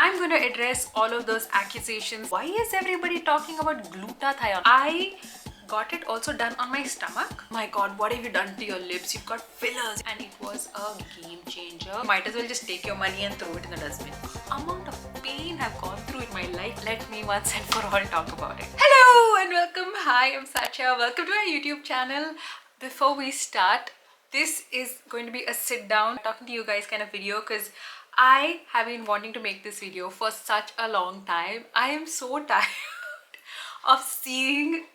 I'm going to address all of those accusations. Why is everybody talking about glutathione? I got it also done on my stomach. My god, what have you done to your lips? You've got fillers. And it was a game changer. Might as well just take your money and throw it in the dustbin. Amount of pain I've gone through in my life. Let me once and for all talk about it. Hello and welcome. Hi, I'm Satshya. Welcome to my YouTube channel. Before we start, this is going to be a sit down talking to you guys kind of video because I have been wanting to make this video for such a long time. I am so tired of seeing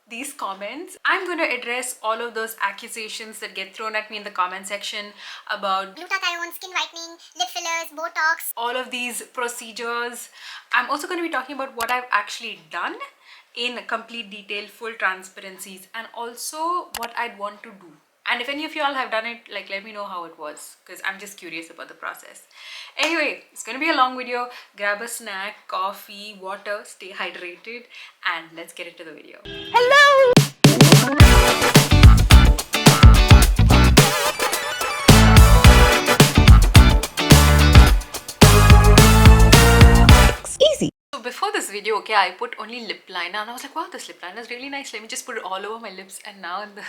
these comments. I'm going to address all of those accusations that get thrown at me in the comment section about glutathione, skin whitening, lip fillers, Botox, all of these procedures. I'm also going to be talking about what I've actually done in complete detail, full transparencies, and also what I'd want to do. And if any of y'all have done it, like, let me know how it was, because I'm just curious about the process. Anyway, it's going to be a long video. Grab a snack, coffee, water, stay hydrated, and let's get into the video. Hello! Easy. So before this video, okay, I put only lip liner and I was like, wow, this lip liner is really nice. Let me just put it all over my lips, and now in the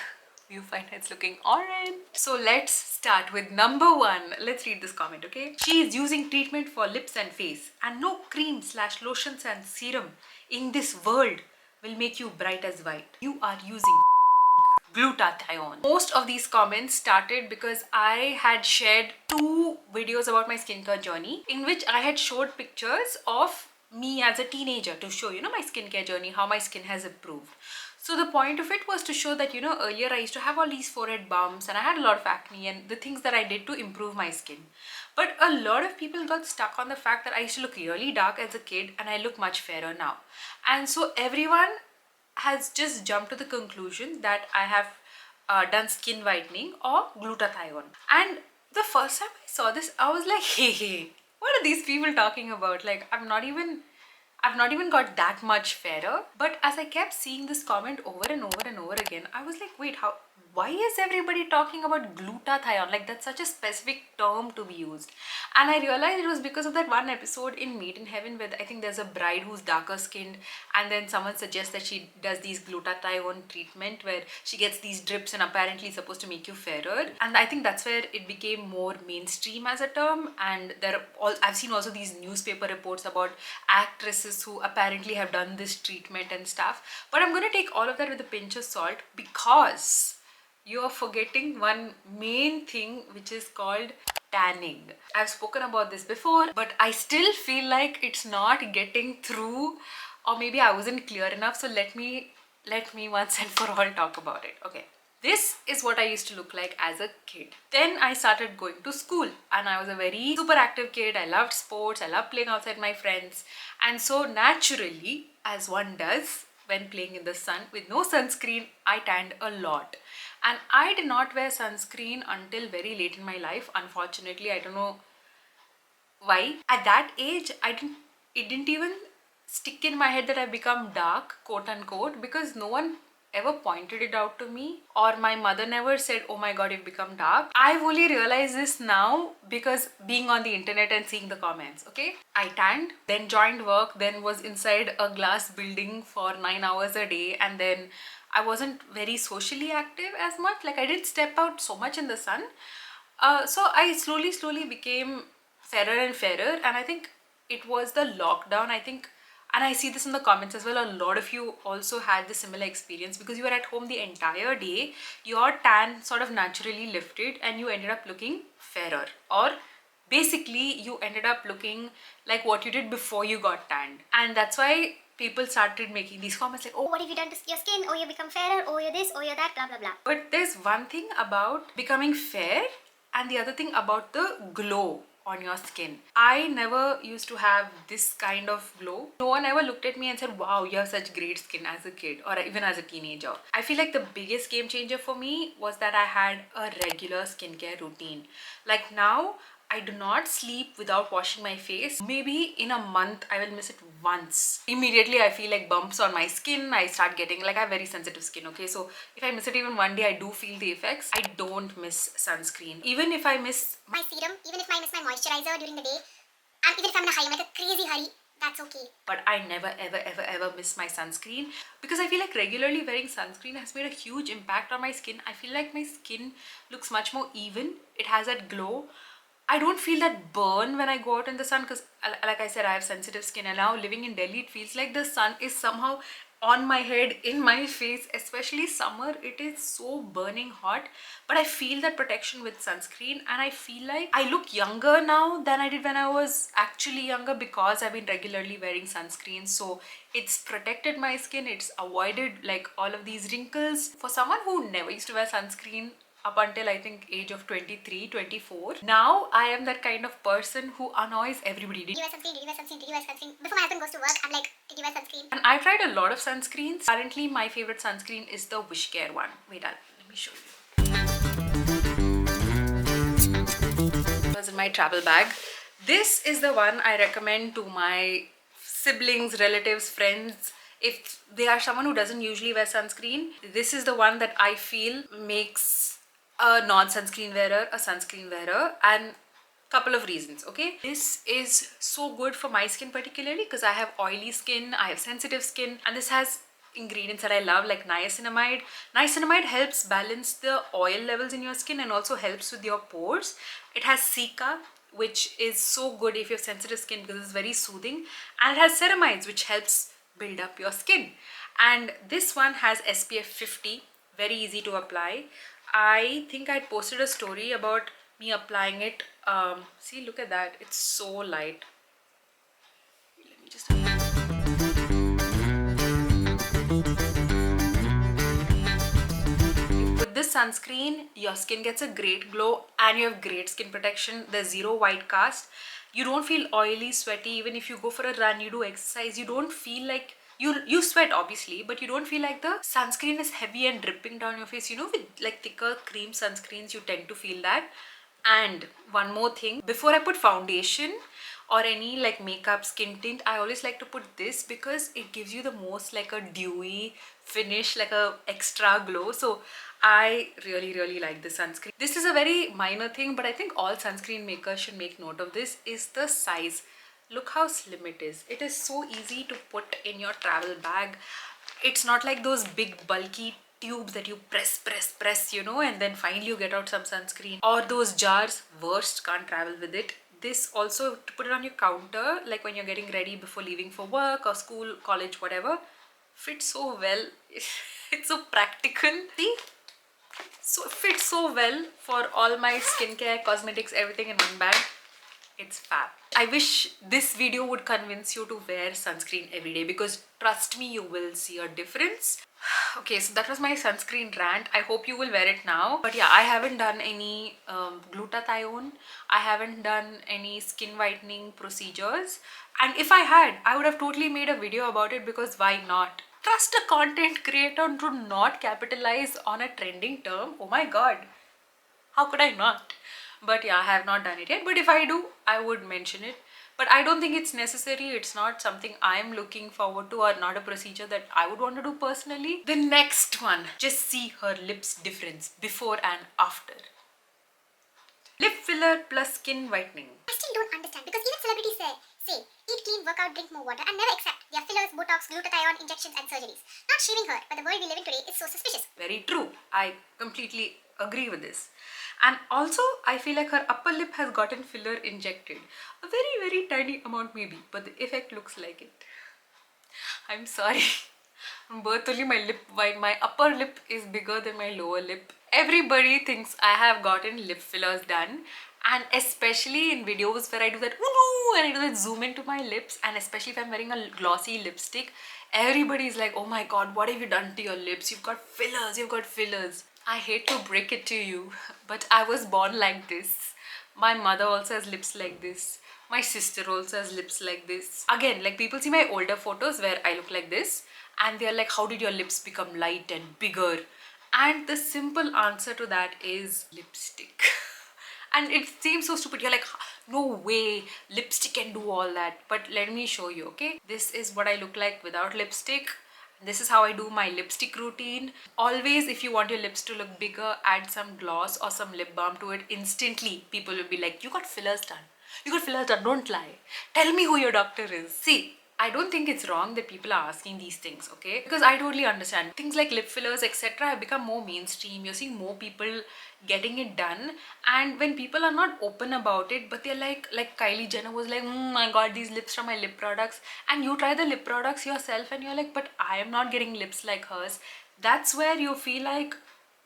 viewfinder it's looking orange. So let's start with number one. Let's read this comment, okay? She is using treatment for lips and face, and no cream/lotions and serum in this world will make you bright as white. You are using glutathione. Most of these comments started because I had shared 2 videos about my skincare journey in which I had showed pictures of me as a teenager to show, my skincare journey, how my skin has improved. So the point of it was to show that, earlier I used to have all these forehead bumps and I had a lot of acne and the things that I did to improve my skin. But a lot of people got stuck on the fact that I used to look really dark as a kid and I look much fairer now. And so everyone has just jumped to the conclusion that I have done skin whitening or glutathione. And the first time I saw this, I was like, hey, what are these people talking about? Like, I've not even got that much fairer. But as I kept seeing this comment over and over and over again, I was like, wait, why is everybody talking about glutathione? Like, that's such a specific term to be used. And I realized it was because of that one episode in Made in Heaven where I think there's a bride who's darker skinned and then someone suggests that she does these glutathione treatment where she gets these drips and apparently it's supposed to make you fairer. And I think that's where it became more mainstream as a term. And I've seen also these newspaper reports about actresses who apparently have done this treatment and stuff. But I'm going to take all of that with a pinch of salt because you are forgetting one main thing, which is called tanning. I've spoken about this before, but I still feel like it's not getting through, or maybe I wasn't clear enough. So let me once and for all talk about it. Okay. This is what I used to look like as a kid. Then I started going to school and I was a very super active kid. I loved sports. I loved playing outside my friends. And so naturally, as one does when playing in the sun with no sunscreen, I tanned a lot. And I did not wear sunscreen until very late in my life. Unfortunately, I don't know why. At that age, it didn't even stick in my head that I've become dark, quote unquote, because no one ever pointed it out to me, or my mother never said, oh my god, you've become dark. I've only realized this now because being on the internet and seeing the comments, okay? I tanned, then joined work, then was inside a glass building for 9 hours a day, and then I wasn't very socially active as much. Like, I didn't step out so much in the sun. So I slowly became fairer and fairer, and I think it was the lockdown, and I see this in the comments as well. A lot of you also had the similar experience because you were at home the entire day. Your tan sort of naturally lifted and you ended up looking fairer, or basically you ended up looking like what you did before you got tanned. And that's why people started making these comments like, oh, what have you done to your skin? Oh, you become fairer. Oh, you're this. Oh, you're that. Blah, blah, blah. But there's one thing about becoming fair and the other thing about the glow on your skin. I never used to have this kind of glow. No one ever looked at me and said, wow, you have such great skin as a kid or even as a teenager. I feel like the biggest game changer for me was that I had a regular skincare routine. Like now, I do not sleep without washing my face. Maybe in a month, I will miss it once. Immediately, I feel like bumps on my skin. I start getting, like, I have very sensitive skin, okay? So if I miss it even one day, I do feel the effects. I don't miss sunscreen. Even if I miss my serum, even if I miss my moisturizer during the day, and even if I'm in a high, I'm like a crazy hurry, that's okay. But I never ever miss my sunscreen, because I feel like regularly wearing sunscreen has made a huge impact on my skin. I feel like my skin looks much more even. It has that glow. I don't feel that burn when I go out in the sun, because like I said, I have sensitive skin, and now living in Delhi, it feels like the sun is somehow on my head, in my face. Especially summer, it is so burning hot, but I feel that protection with sunscreen, and I feel like I look younger now than I did when I was actually younger, because I've been regularly wearing sunscreen. So it's protected my skin, it's avoided like all of these wrinkles. For someone who never used to wear sunscreen up until I think age of 23, 24. Now I am that kind of person who annoys everybody. Did you wear sunscreen? Did you wear sunscreen? Did you wear sunscreen? Before my husband goes to work, I'm like, did you wear sunscreen? And I've tried a lot of sunscreens. Currently my favorite sunscreen is the Wishcare one. Wait, let me show you. It was in my travel bag. This is the one I recommend to my siblings, relatives, friends. If they are someone who doesn't usually wear sunscreen, this is the one that I feel makes a non-sunscreen wearer a sunscreen wearer. And couple of reasons. Okay, this is so good for my skin, particularly because I have oily skin, I have sensitive skin, and this has ingredients that I love, like niacinamide. Niacinamide helps balance the oil levels in your skin and also helps with your pores. It has cica, which is so good if you have sensitive skin because it's very soothing, and it has ceramides, which helps build up your skin. And this one has SPF 50, very easy to apply. I think I posted a story about me applying it. See, look at that, it's so light. Let me just with this sunscreen, your skin gets a great glow and you have great skin protection. There's zero white cast. You don't feel oily, sweaty. Even if you go for a run, you do exercise, you don't feel like you sweat obviously, but you don't feel like the sunscreen is heavy and dripping down your face. You know, with like thicker cream sunscreens, you tend to feel that. And one more thing, before I put foundation or any like makeup, skin tint, I always like to put this because it gives you the most like a dewy finish, like a extra glow. So I really like this sunscreen. This is a very minor thing, but I think all sunscreen makers should make note of this, is the size. Look how slim it is. It is so easy to put in your travel bag. It's not like those big bulky tubes that you press, you know, and then finally you get out some sunscreen. Or those jars, worst, can't travel with it. This also, to put it on your counter, like when you're getting ready before leaving for work or school, college, whatever, fits so well. It's so practical. See? So it fits so well for all my skincare, cosmetics, everything in one bag. It's fab. I wish this video would convince you to wear sunscreen every day, because trust me, you will see a difference. Okay, so that was my sunscreen rant. I hope you will wear it now. But yeah, I haven't done any glutathione. I haven't done any skin whitening procedures. And if I had, I would have totally made a video about it, because why not? Trust a content creator to not capitalize on a trending term. Oh my god. How could I not? But yeah, I have not done it yet. But if I do, I would mention it. But I don't think it's necessary. It's not something I'm looking forward to, or not a procedure that I would want to do personally. The next one, just see her lips difference before and after. Lip filler plus skin whitening. I still don't understand, because even celebrities say eat clean, work out, drink more water, and never accept their fillers, botox, glutathione injections and surgeries. Not shaming her, but the world we live in today is so suspicious. Very true. I completely agree with this. And also, I feel like her upper lip has gotten filler injected. A very tiny amount maybe, but the effect looks like it. I'm sorry. From birth only my upper lip is bigger than my lower lip. Everybody thinks I have gotten lip fillers done, and especially in videos where I do that and I do that zoom into my lips, and especially if I'm wearing a glossy lipstick, everybody is like, oh my god, what have you done to your lips? You've got fillers, you've got fillers. I hate to break it to you, but I was born like this. My mother also has lips like this. My sister also has lips like this. Again, like people see my older photos where I look like this, and they're like, how did your lips become light and bigger? And the simple answer to that is lipstick. And it seems so stupid. You're like, no way, lipstick can do all that. But let me show you, okay? This is what I look like without lipstick. This is how I do my lipstick routine. Always, if you want your lips to look bigger, add some gloss or some lip balm to it. Instantly, people will be like, you got fillers done. You got fillers done, don't lie. Tell me who your doctor is. See, I don't think it's wrong that people are asking these things, okay? Because I totally understand. Things like lip fillers, etc. have become more mainstream. You're seeing more people getting it done. And when people are not open about it, but they're like Kylie Jenner was like, I got these lips from my lip products. And you try the lip products yourself and you're like, but I am not getting lips like hers. That's where you feel like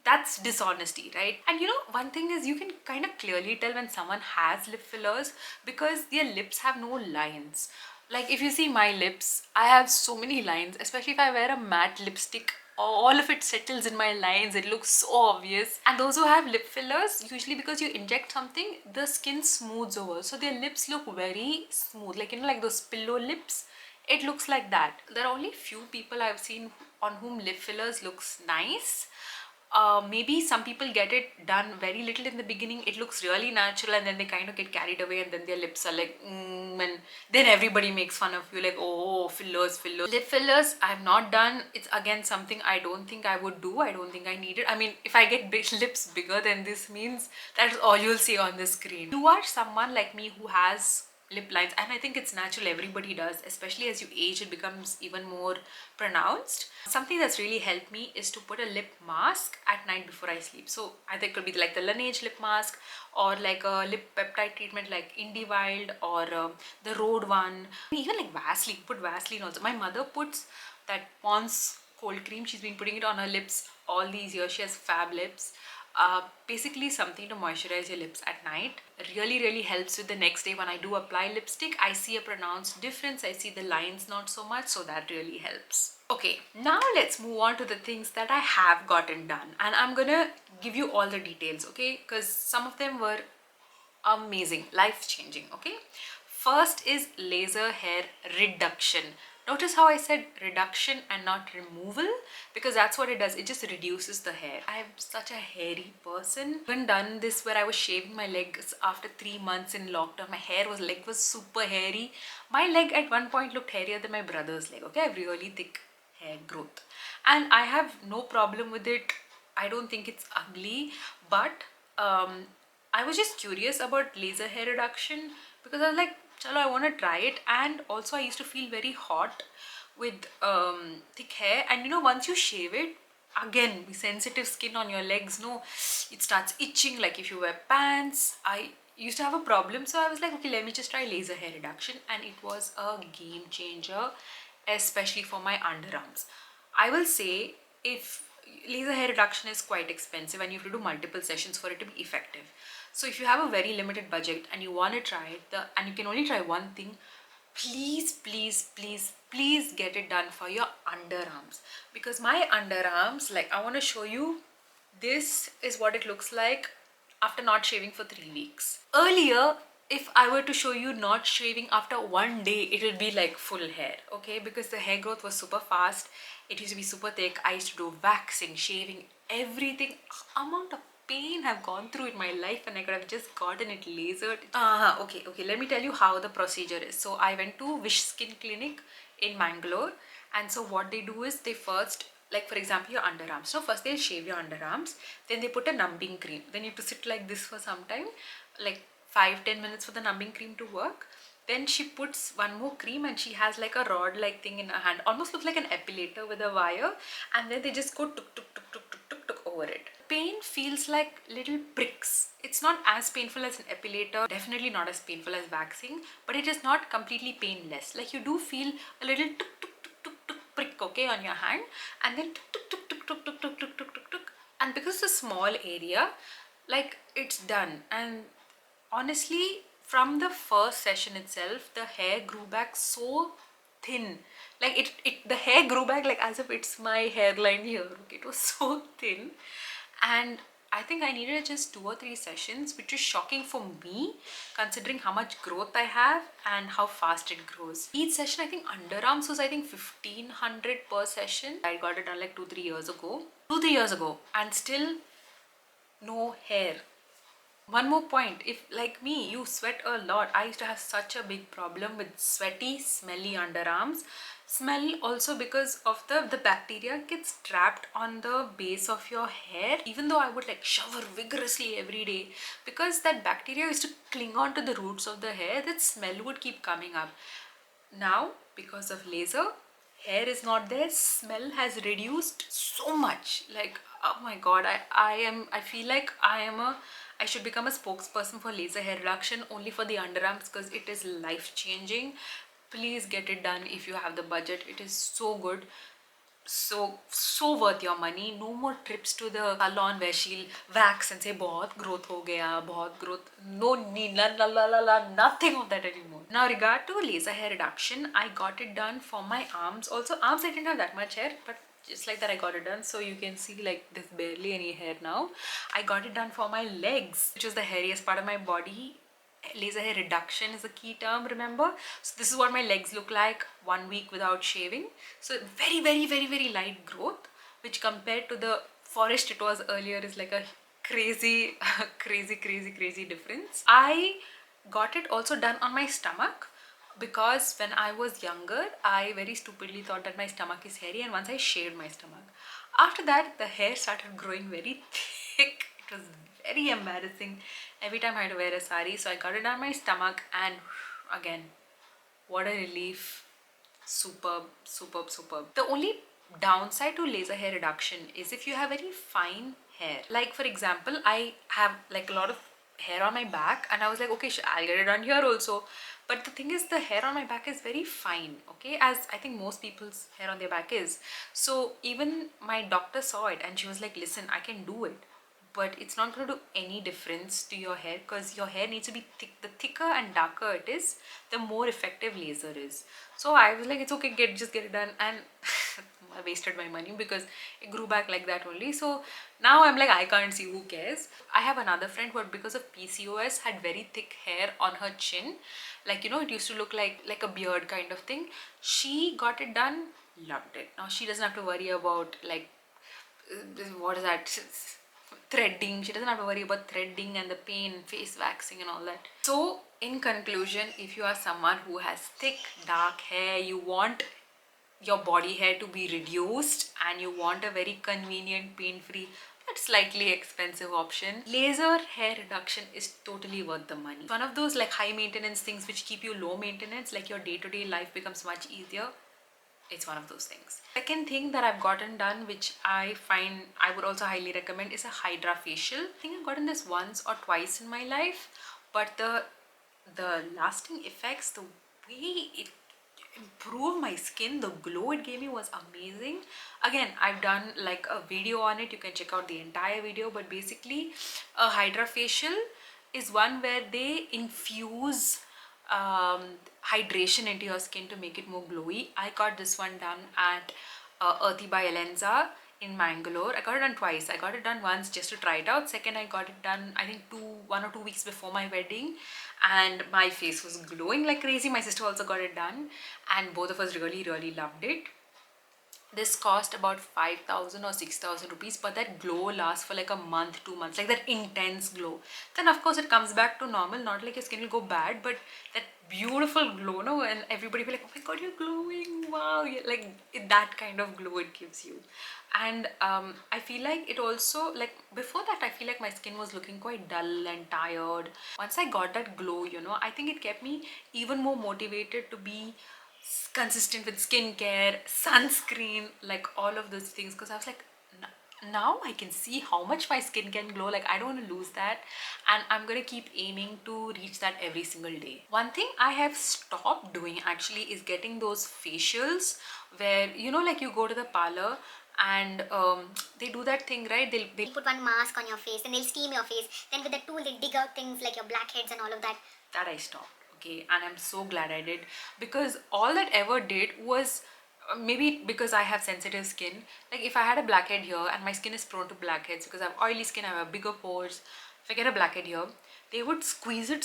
that's dishonesty, right? And you know, one thing is you can kind of clearly tell when someone has lip fillers because their lips have no lines. Like if you see my lips, I have so many lines, especially if I wear a matte lipstick, all of it settles in my lines. It looks so obvious. And those who have lip fillers, usually because you inject something, the skin smooths over, so their lips look very smooth, like you know, like those pillow lips. It looks like that. There are only few people I've seen on whom lip fillers looks nice. Maybe some people get it done very little in the beginning. It looks really natural and then they kind of get carried away and then their lips are like and then everybody makes fun of you like, oh, fillers. Lip fillers I've not done. It's again something I don't think I would do. I don't think I need it. I mean, if I get lips bigger than this means that's all you'll see on the screen. You are someone like me who has lip lines, and I think it's natural, everybody does, especially as you age it becomes even more pronounced. Something that's really helped me is to put a lip mask at night before I sleep. So either it could be like the Laneige lip mask or like a lip peptide treatment like Indie Wild or the Rhode one, even like Vaseline. Put Vaseline also. My mother puts that Pond's cold cream. She's been putting it on her lips all these years. She has fab lips. Basically something to moisturize your lips at night. Really helps with the next day when I do apply lipstick. I see a pronounced difference. I see the lines not so much, so that really helps. Okay, now let's move on to the things that I have gotten done, and I'm gonna give you all the details, okay, because some of them were amazing, life-changing. Okay, first is laser hair reduction. Notice how I said reduction and not removal, because that's what it does. It just reduces the hair. I am such a hairy person. I've even done this where I was shaving my legs after 3 months in lockdown. My leg was super hairy. My leg at one point looked hairier than my brother's leg. Okay, I have really thick hair growth and I have no problem with it. I don't think it's ugly, but I was just curious about laser hair reduction because I was like, chalo, I want to try it. And also I used to feel very hot with thick hair, and you know, once you shave it, again, sensitive skin on your legs, no, it starts itching like if you wear pants. I used to have a problem, so I was like, okay, let me just try laser hair reduction, and it was a game changer, especially for my underarms. I will say, if laser hair reduction is quite expensive and you have to do multiple sessions for it to be effective. So if you have a very limited budget and you want to try it, and you can only try one thing, please get it done for your underarms. Because my underarms, like, I want to show you, this is what it looks like after not shaving for 3 weeks. Earlier, if I were to show you not shaving after 1 day, it would be like full hair, okay, because the hair growth was super fast. It used to be super thick. I used to do waxing, shaving, everything. Amount of pain I've gone through in my life, and I could have just gotten it lasered. Okay, let me tell you how the procedure is. So I went to Wish Skin Clinic in Mangalore, and so what they do is they first, like for example your underarms, so first they'll shave your underarms, then they put a numbing cream, then you have to sit like this for some time, like 5-10 minutes for the numbing cream to work. Then she puts one more cream and she has like a rod like thing in her hand, almost looks like an epilator with a wire, and then they just go tuk tuk tuk tuk tuk tuk tuk over it. Pain feels like little pricks. It's not as painful as an epilator, definitely not as painful as waxing, but it is not completely painless. Like, you do feel a little tuk tuk tuk tuk tuk prick, okay, on your hand, and then tuk tuk tuk tuk tuk tuk tuk tuk tuk tuk. And because it's a small area, like, it's done. And honestly, from the first session itself, the hair grew back so thin. Like, the hair grew back like as if it's my hairline here. Okay, it was so thin. And I think I needed just 2 or 3 sessions, which is shocking for me considering how much growth I have and how fast it grows. Each session, I think underarms was 1500 per session. I got it done like 2-3 years ago. 2-3 years ago, and still no hair. One more point, if like me, you sweat a lot. I used to have such a big problem with sweaty, smelly underarms. Smell also because of the bacteria gets trapped on the base of your hair. Even though I would like shower vigorously every day, because that bacteria used to cling on to the roots of the hair, that smell would keep coming up. Now because of laser, hair is not there, smell has reduced so much. Like, oh my god, I feel like I should become a spokesperson for laser hair reduction only for the underarms, because it is life changing. Please get it done if you have the budget. It is so good, so worth your money. No more trips to the salon where she'll wax and say बहुत growth हो गया, बहुत growth. No need, nothing of that anymore. Now regard to laser hair reduction, I got it done for my arms. Also arms, I didn't have that much hair, but just like that I got it done. So you can see like there's barely any hair now. I got it done for my legs, which was the hairiest part of my body. Laser hair reduction is a key term, remember? So this is what my legs look like 1 week without shaving. So very light growth, which compared to the forest it was earlier is like a crazy crazy difference. I got it also done on my stomach, because when I was younger I very stupidly thought that my stomach is hairy, and once I shaved my stomach, after that the hair started growing very thick. It was very embarrassing every time I had to wear a sari. So I got it on my stomach, and again, what a relief. Superb. The only downside to laser hair reduction is if you have very fine hair. Like for example, I have like a lot of hair on my back, and I was like, okay, I'll get it done here also. But the thing is, the hair on my back is very fine, okay, as I think most people's hair on their back is. So even my doctor saw it and she was like, listen, I can do it, but it's not going to do any difference to your hair, because your hair needs to be thick. The thicker and darker it is, the more effective laser is. So I was like, it's okay, just get it done. And I wasted my money because it grew back like that only. So now I'm like, I can't see, who cares. I have another friend who, because of PCOS, had very thick hair on her chin, like, you know, it used to look like a beard kind of thing. She got it done, loved it. Now she doesn't have to worry about like what is that, threading. She doesn't have to worry about threading and the pain, face waxing and all that. So in conclusion, if you are someone who has thick dark hair, you want your body hair to be reduced, and you want a very convenient, pain-free but slightly expensive option, laser hair reduction is totally worth the money. One of those like high maintenance things which keep you low maintenance, like your day-to-day life becomes much easier. It's one of those things. Second thing that I've gotten done, which I find I would also highly recommend, is a hydra facial. I think I've gotten this once or twice in my life, but the lasting effects, the way it improved my skin, the glow it gave me was amazing. Again, I've done like a video on it, you can check out the entire video. But basically a hydra facial is one where they infuse hydration into your skin to make it more glowy. I got this one done at Earthy by Elenza in Mangalore. I got it done twice. I got it done once just to try it out. Second, I got it done I think 1 or 2 weeks before my wedding, and my face was glowing like crazy. My sister also got it done, and both of us really loved it. This cost about 5,000 or 6,000 rupees, but that glow lasts for like a month, 2 months, like that intense glow. Then of course it comes back to normal, not like your skin will go bad, but that beautiful glow, no? And everybody will be like, oh my god, you're glowing, wow. Like that kind of glow it gives you. And I feel like it also, like before that, I feel like my skin was looking quite dull and tired. Once I got that glow, you know, I think it kept me even more motivated to be consistent with skincare, sunscreen, like all of those things, because I was like, now I can see how much my skin can glow. Like I don't want to lose that, and I'm gonna keep aiming to reach that every single day. One thing I have stopped doing actually is getting those facials where, you know, like you go to the parlor and they do that thing, right? They'll Put one mask on your face, then they'll steam your face. Then with the tool, they'll dig out things like your blackheads and all of that. That I stopped, okay, and I'm so glad I did, because all that ever did was maybe because I have sensitive skin. Like if I had a blackhead here, and my skin is prone to blackheads because I have oily skin, I have bigger pores. If I get a blackhead here, they would squeeze it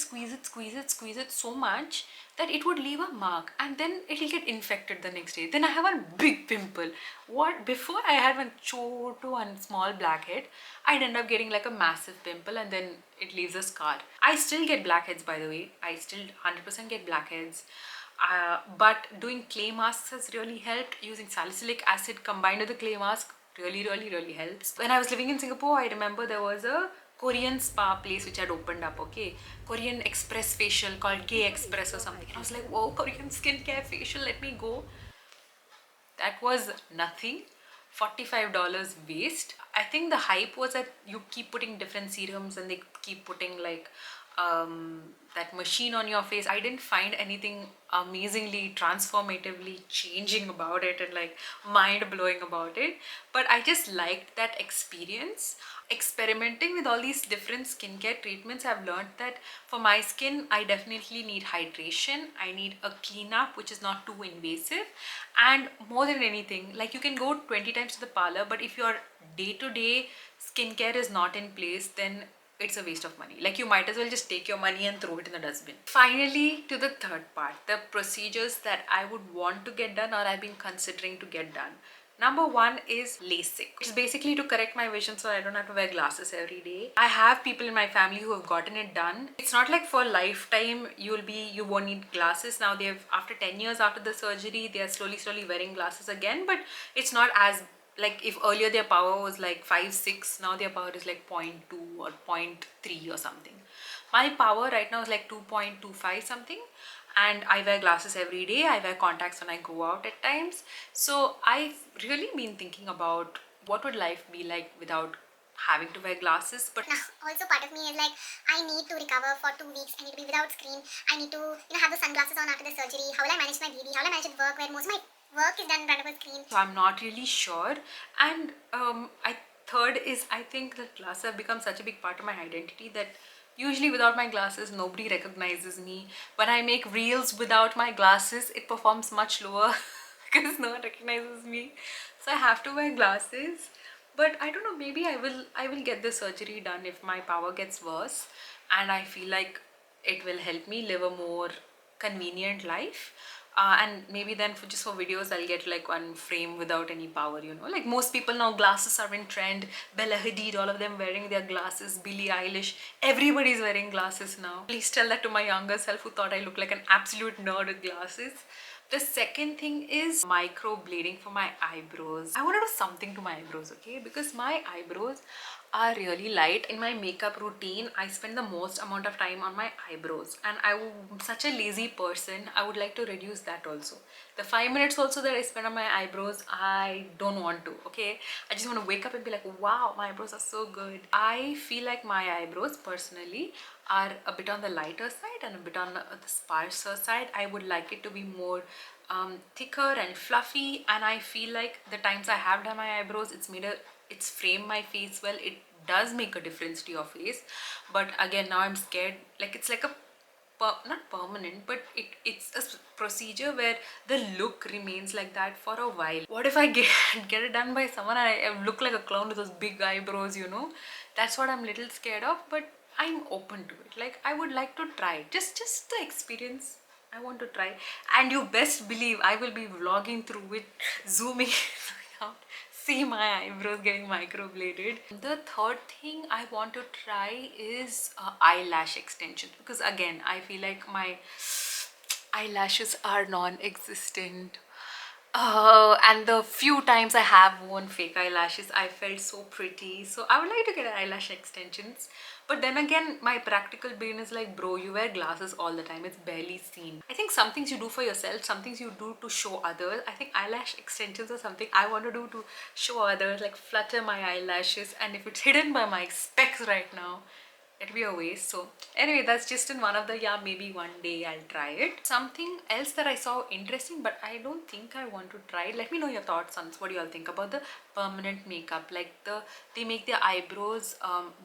so much that it would leave a mark, and then it'll get infected the next day. Then I have a big pimple. What, before I had one chotu and small blackhead, I'd end up getting like a massive pimple, and then it leaves a scar. I still get blackheads, by the way. I still 100% get blackheads. But doing clay masks has really helped. Using salicylic acid combined with the clay mask really helps. When I was living in Singapore, I remember there was a Korean spa place which had opened up, okay? Korean express facial called Gay Express or something. And I was like, whoa, Korean skincare facial, let me go. That was nothing. $45 waste. I think the hype was that you keep putting different serums and they keep putting like that machine on your face. I didn't find anything amazingly transformatively changing about it and like mind-blowing about it, but I just liked that experience. Experimenting with all these different skincare treatments, I've learned that for my skin I definitely need hydration, I need a cleanup which is not too invasive, and more than anything, like you can go 20 times to the parlor, but if your day-to-day skincare is not in place, then it's a waste of money. Like you might as well just take your money and throw it in the dustbin. Finally, to the third part, the procedures that I would want to get done or I've been considering to get done. Number one is LASIK. It's basically to correct my vision so I don't have to wear glasses every day. I have people in my family who have gotten it done. It's not like for lifetime you won't need glasses. Now after 10 years after the surgery, they are slowly wearing glasses again, but it's not as like if earlier their power was like 5-6, now their power is like 0.2 or 0.3 or something. My power right now is like 2.25 something, and I wear glasses every day. I wear contacts when I go out at times. So I've really been thinking about what would life be like without having to wear glasses. But Now, also part of me is like, I need to recover for 2 weeks. I need to be without screen. I need to, have the sunglasses on after the surgery. How will I manage my baby? How will I manage at work where most of my work is done in front of a screen? so I'm not really sure. And third is, I think that glasses have become such a big part of my identity that usually without my glasses nobody recognizes me. When I make reels without my glasses, it performs much lower because no one recognizes me. So I have to wear glasses. But I don't know, maybe I will get the surgery done if my power gets worse and I feel like it will help me live a more convenient life. And maybe then for videos I'll get like one frame without any power, like most people now, glasses are in trend. Bella Hadid, all of them wearing their glasses. Billie Eilish, everybody's wearing glasses now. Please tell that to my younger self who thought I looked like an absolute nerd with glasses. The second thing is microblading for my eyebrows. I want to do something to my eyebrows, okay? Because my eyebrows are really light. In my makeup routine, I spend the most amount of time on my eyebrows, and I'm such a lazy person. I would like to reduce that also. The 5 minutes also that I spend on my eyebrows, I don't want to, okay? I just want to wake up and be like, wow, my eyebrows are so good. I feel like my eyebrows personally are a bit on the lighter side and a bit on the sparser side. I would like it to be more thicker and fluffy, and I feel like the times I have done my eyebrows, it's framed my face well. It does make a difference to your face, but again, now I'm scared. Like it's like a not permanent, but it's a procedure where the look remains like that for a while. What if I get it done by someone and I look like a clown with those big eyebrows, That's what I'm little scared of, but I'm open to it. Like I would like to try just the experience. I want to try, and you best believe I will be vlogging through it, zooming out, see my eyebrows getting microbladed. The third thing I want to try is eyelash extensions, because again, I feel like my eyelashes are non-existent. And the few times I have worn fake eyelashes, I felt so pretty. So I would like to get eyelash extensions. But then again, my practical brain is like, bro, you wear glasses all the time. It's barely seen. I think some things you do for yourself, some things you do to show others. I think eyelash extensions are something I want to do to show others, like flutter my eyelashes. And if it's hidden by my specs right now, it'll be a waste. So anyway, that's just in one of the, maybe one day I'll try it. Something else that I saw interesting, but I don't think I want to try it. Let me know your thoughts on what do you all think about the permanent makeup. Like they make their eyebrows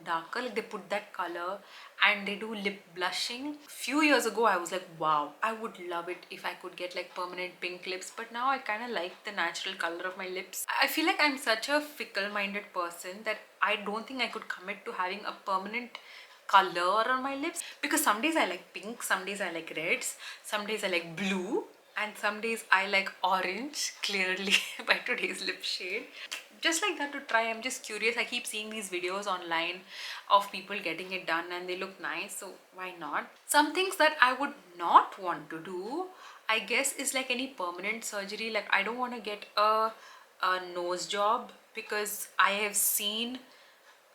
darker, like they put that color, and they do lip blushing. Few years ago I was like, wow, I would love it if I could get like permanent pink lips, but now I kind of like the natural color of my lips. I feel like I'm such a fickle-minded person that I don't think I could commit to having a permanent color on my lips, because some days I like pink, some days I like reds, some days I like blue, and some days I like orange, clearly by today's lip shade. Just like that to try. I'm just curious. I keep seeing these videos online of people getting it done and they look nice, so why not? Some things that I would not want to do I guess is like any permanent surgery. Like I don't want to get a nose job because I have seen,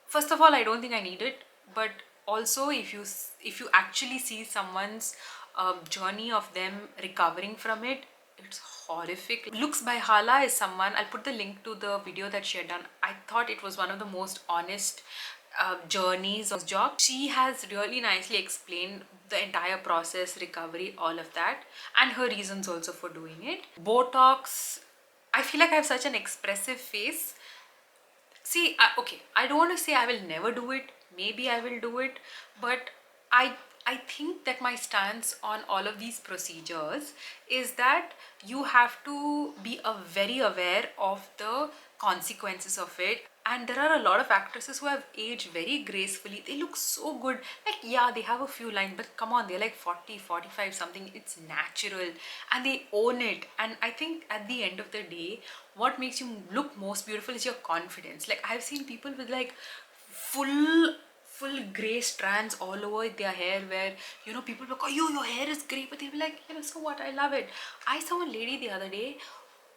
first of all, I don't think I need it, but also if you actually see someone's journey of them recovering from it, it's horrific. Looks by Hala is someone, I'll put the link to the video that she had done. I thought it was one of the most honest journeys of job. She has really nicely explained the entire process, recovery, all of that, and her reasons also for doing it. Botox, I feel like I have such an expressive face. See, okay, I don't want to say I will never do it. Maybe I will do it, but I I think that my stance on all of these procedures is that you have to be very aware of the consequences of it. And there are a lot of actresses who have aged very gracefully. They look so good. Like, yeah, they have a few lines, but come on, they're like 40, 45 something. It's natural and they own it. And I think at the end of the day, what makes you look most beautiful is your confidence. Like, I've seen people with like full gray strands all over their hair, where people be like, oh, your hair is gray, but they'll be like, so what, I love it. I saw a lady the other day,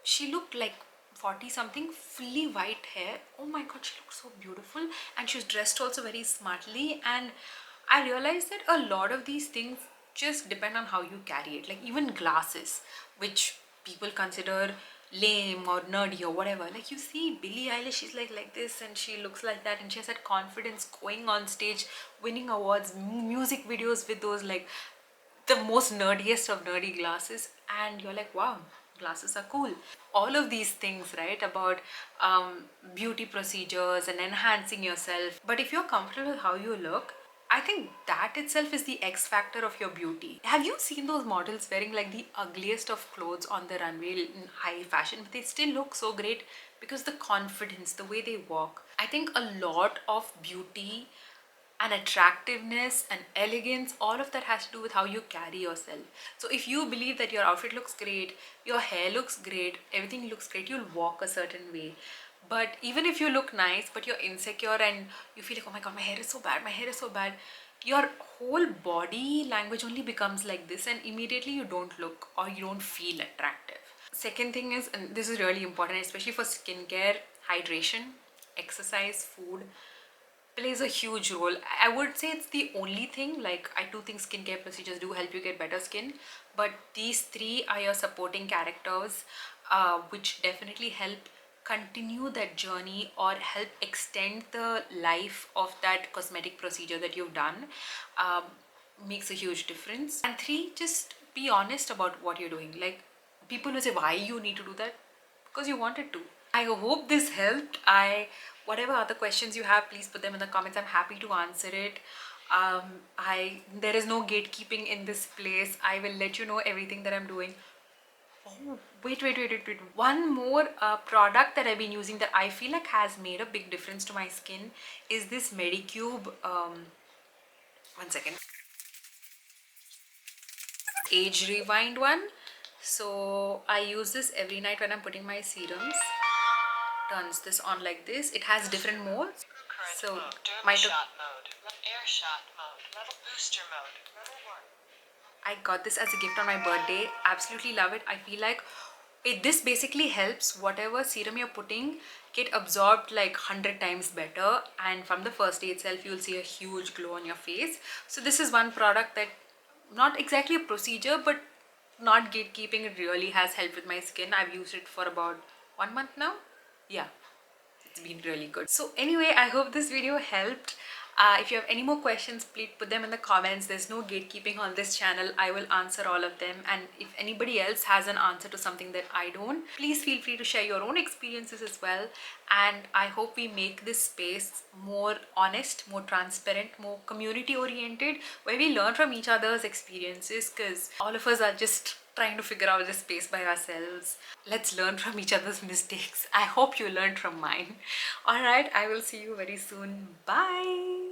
she looked like 40 something, fully white hair. Oh my god, she looked so beautiful, and she was dressed also very smartly. And I realized that a lot of these things just depend on how you carry it. Like even glasses, which people consider lame or nerdy or whatever. Like you see Billie Eilish, she's like this and she looks like that, and she has that confidence going on stage, winning awards, music videos with those like the most nerdiest of nerdy glasses, and you're like, wow, glasses are cool. All of these things, right, about beauty procedures and enhancing yourself. But if you're comfortable with how you look, I think that itself is the X factor of your beauty. Have you seen those models wearing like the ugliest of clothes on the runway in high fashion, but they still look so great because the confidence, the way they walk. I think a lot of beauty and attractiveness and elegance, all of that has to do with how you carry yourself. So if you believe that your outfit looks great, your hair looks great, everything looks great, you'll walk a certain way. But even if you look nice but you're insecure and you feel like, oh my god, my hair is so bad, my hair is so bad, your whole body language only becomes like this, and immediately you don't look or you don't feel attractive. Second thing is, and this is really important, especially for skincare, hydration, exercise, food plays a huge role. I would say it's the only thing. Like, I do think skincare procedures do help you get better skin, but these three are your supporting characters, which definitely help continue that journey or help extend the life of that cosmetic procedure that you've done. Makes a huge difference. And three, just be honest about what you're doing. Like, people will say, why you need to do that? Because you wanted to. I hope this helped. Whatever other questions you have, please put them in the comments. I'm happy to answer it. There is no gatekeeping in this place. I will let you know everything that I'm doing. Oh, wait. One more product that I've been using that I feel like has made a big difference to my skin is this Medicube. One second. Age Rewind one. So I use this every night when I'm putting my serums. Turns this on like this. It has different modes. So my shot mode, air shot mode, level booster mode, level 1. I got this as a gift on my birthday. Absolutely love it. I feel like this basically helps whatever serum you're putting get absorbed like 100 times better, and from the first day itself you'll see a huge glow on your face. So this is one product that, not exactly a procedure, but not gatekeeping, it really has helped with my skin. I've used it for about 1 month now. Yeah, it's been really good. So anyway, I hope this video helped. If you have any more questions, please put them in the comments. There's no gatekeeping on this channel. I will answer all of them, and if anybody else has an answer to something that I don't, please feel free to share your own experiences as well. And I hope we make this space more honest, more transparent, more community oriented, where we learn from each other's experiences, because all of us are just trying to figure out this space by ourselves. Let's learn from each other's mistakes. I hope you learned from mine. All right, I will see you very soon. Bye.